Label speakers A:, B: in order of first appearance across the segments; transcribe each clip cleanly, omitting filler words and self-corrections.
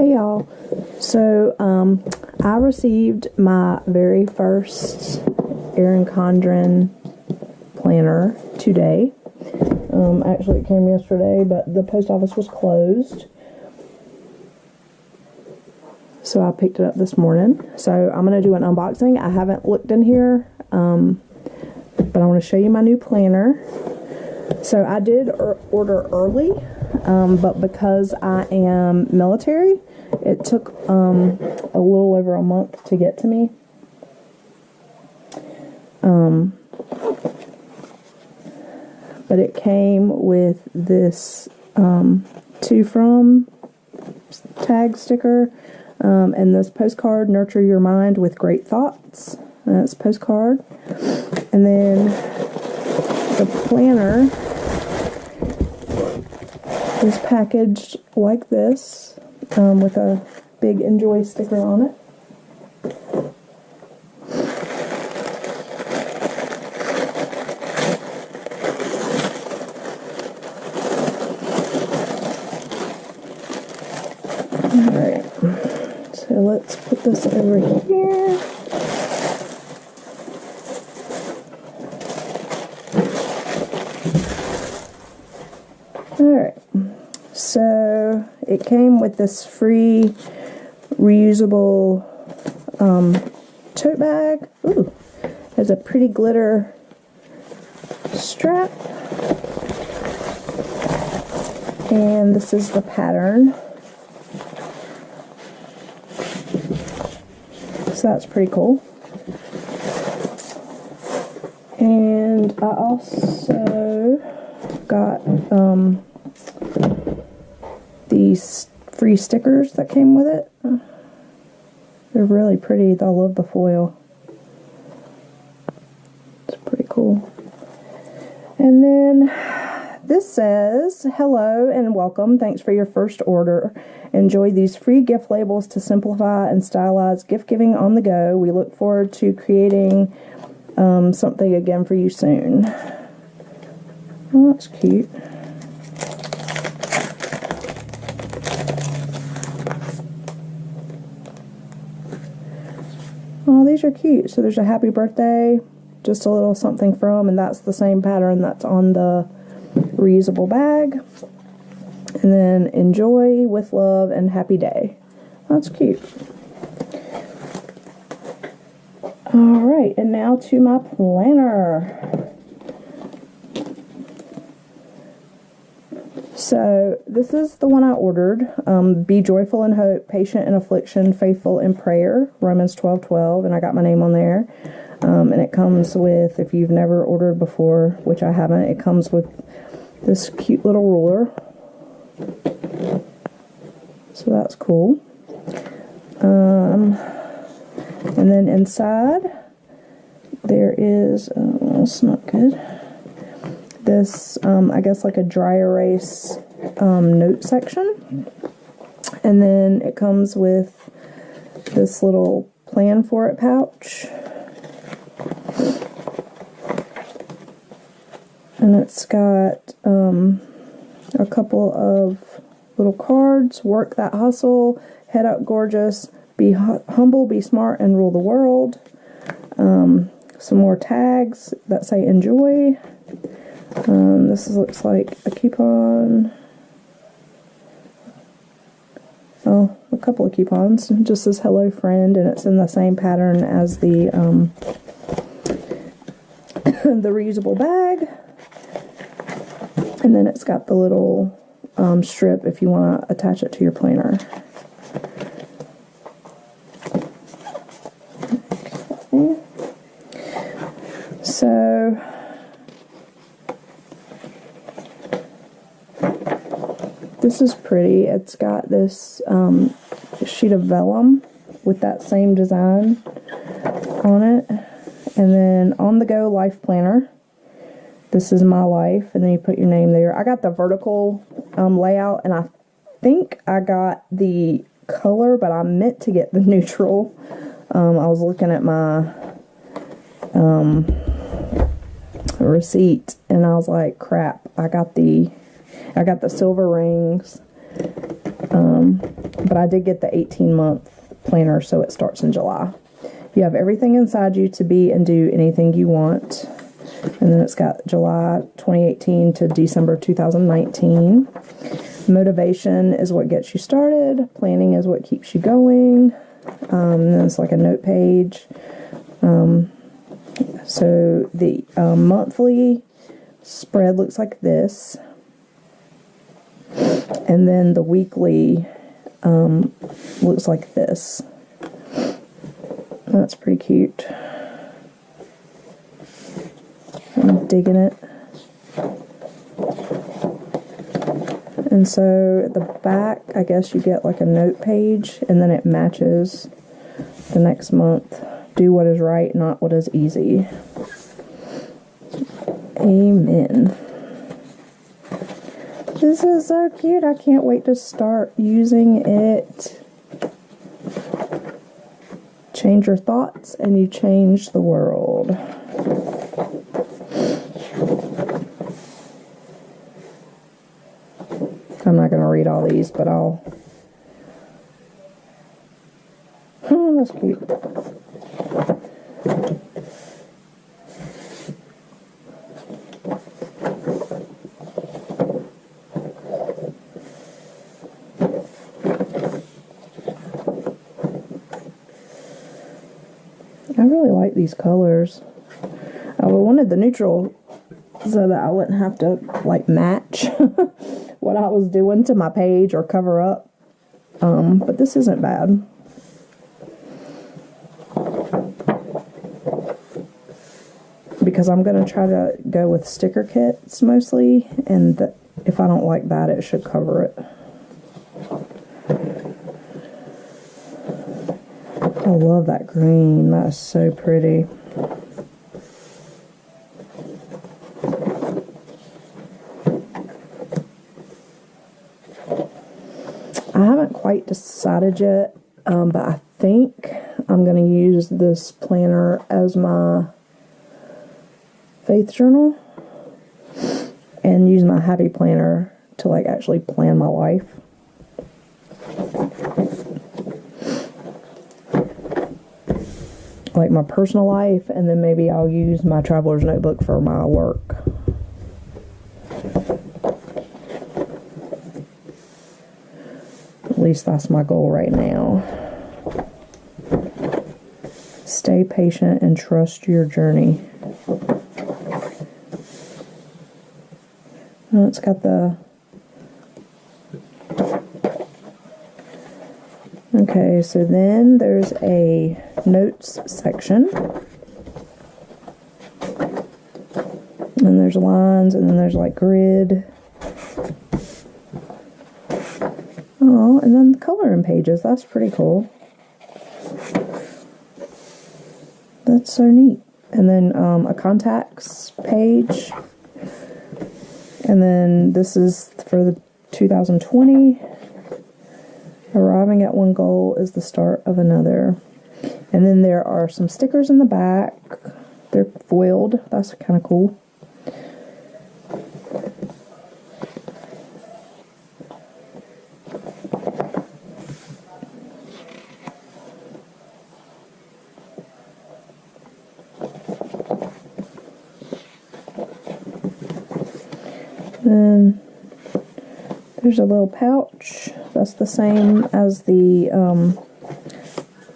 A: Hey y'all, so I received my very first Erin Condren planner today. Actually it came yesterday, but the post office was closed, so I picked it up this morning. So I'm going to do an unboxing. I haven't looked in here, but I want to show you my new planner. So I did order early, but because I am military, it took a little over a month to get to me. But it came with this to from tag sticker and this postcard, Nurture Your Mind with Great Thoughts. That's postcard. And then the planner is packaged like this, with a big enjoy sticker on it. Alright, so let's put this over here. Alright, so it came with this free reusable tote bag. Ooh, has a pretty glitter strap. And this is the pattern. So that's pretty cool. And I also got these free stickers that came with it. They're really pretty. I love the foil. It's pretty cool. And then this says, hello and welcome. Thanks for your first order. Enjoy these free gift labels to simplify and stylize gift giving on the go. We look forward to creating something again for you soon. Oh, that's cute. Oh, these are cute. So there's a happy birthday, just a little something from, and that's the same pattern that's on the reusable bag. And then enjoy with love and happy day. That's cute. Alright, and now to my planner. So this is the one I ordered. Be joyful in hope, patient in affliction, faithful in prayer. Romans 12:12, and I got my name on there. And it comes with, if you've never ordered before, which I haven't, it comes with this cute little ruler. So that's cool. And then inside there is, it's not good, this, I guess like a dry erase note section. And then it comes with this little plan for it pouch. And it's got a couple of little cards. Work that hustle, head up gorgeous, be humble, be smart, and rule the world. Some more tags that say enjoy. This looks like a coupon. Oh, a couple of coupons. It just says hello friend, and it's in the same pattern as the the reusable bag. And then it's got the little strip if you want to attach it to your planner. Okay. So this is pretty. It's got this sheet of vellum with that same design on it. And then on the go life planner. This is my life, and then you put your name there. I got the vertical layout, and I think I got the color, but I meant to get the neutral. I was looking at my receipt, and I was like, crap, I got the silver rings. But I did get the 18-month planner, so it starts in July. You have everything inside you to be and do anything you want. And then it's got July 2018 to December 2019. Motivation is what gets you started. Planning is what keeps you going. And then it's like a note page. So the monthly spread looks like this. And then the weekly looks like this. That's pretty cute. I'm digging it. And so at the back, I guess you get like a note page, and then it matches the next month. Do what is right, not what is easy. Amen. This is so cute. I can't wait to start using it. Change your thoughts and you change the world. I'm not going to read all these, but I'll... Oh, that's cute. I really like these colors. I wanted the neutral so that I wouldn't have to like match what I was doing to my page or cover up. But this isn't bad. Because I'm going to try to go with sticker kits mostly, and if I don't like that, it should cover it. I love that green. That is so pretty. I haven't quite decided yet, but I think I'm going to use this planner as my faith journal and use my happy planner to like actually plan my life. Like my personal life, and then maybe I'll use my traveler's notebook for my work. At least that's my goal right now. Stay patient and trust your journey. Oh, it's got the... Okay, so then there's a notes section. And there's lines, and then there's like grid. Oh, and then the coloring pages. That's pretty cool. That's so neat. And then a contacts page. And then this is for the 2020. Arriving at one goal is the start of another. And then there are some stickers in the back. They're foiled. That's kind of cool. Then there's a little pouch. That's the same as the,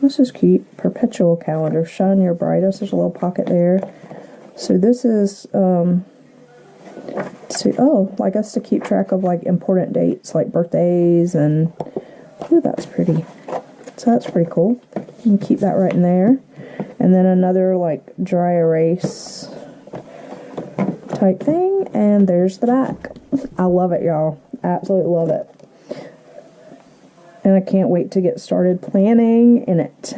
A: this is cute, perpetual calendar. Shine your brightest. There's a little pocket there. So this is, I guess to keep track of like important dates, like birthdays, and, ooh, that's pretty. So that's pretty cool. You can keep that right in there. And then another like dry erase type thing, and there's the back. I love it, y'all. Absolutely love it. And I can't wait to get started planning in it.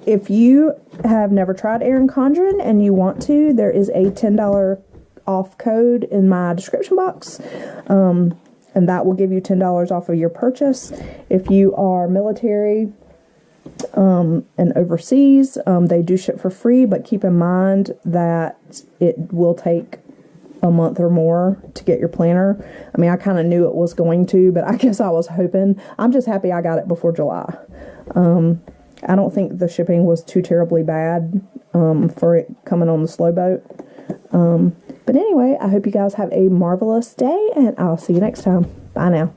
A: If you have never tried Erin Condren and you want to, there is a $10 off code in my description box. And that will give you $10 off of your purchase. If you are military and overseas, they do ship for free, but keep in mind that it will take a month or more to get your planner. I mean, I kind of knew it was going to, but I guess I was hoping. I'm just happy I got it before July. I don't think the shipping was too terribly bad for it coming on the slow boat. But anyway, I hope you guys have a marvelous day, and I'll see you next time. Bye now.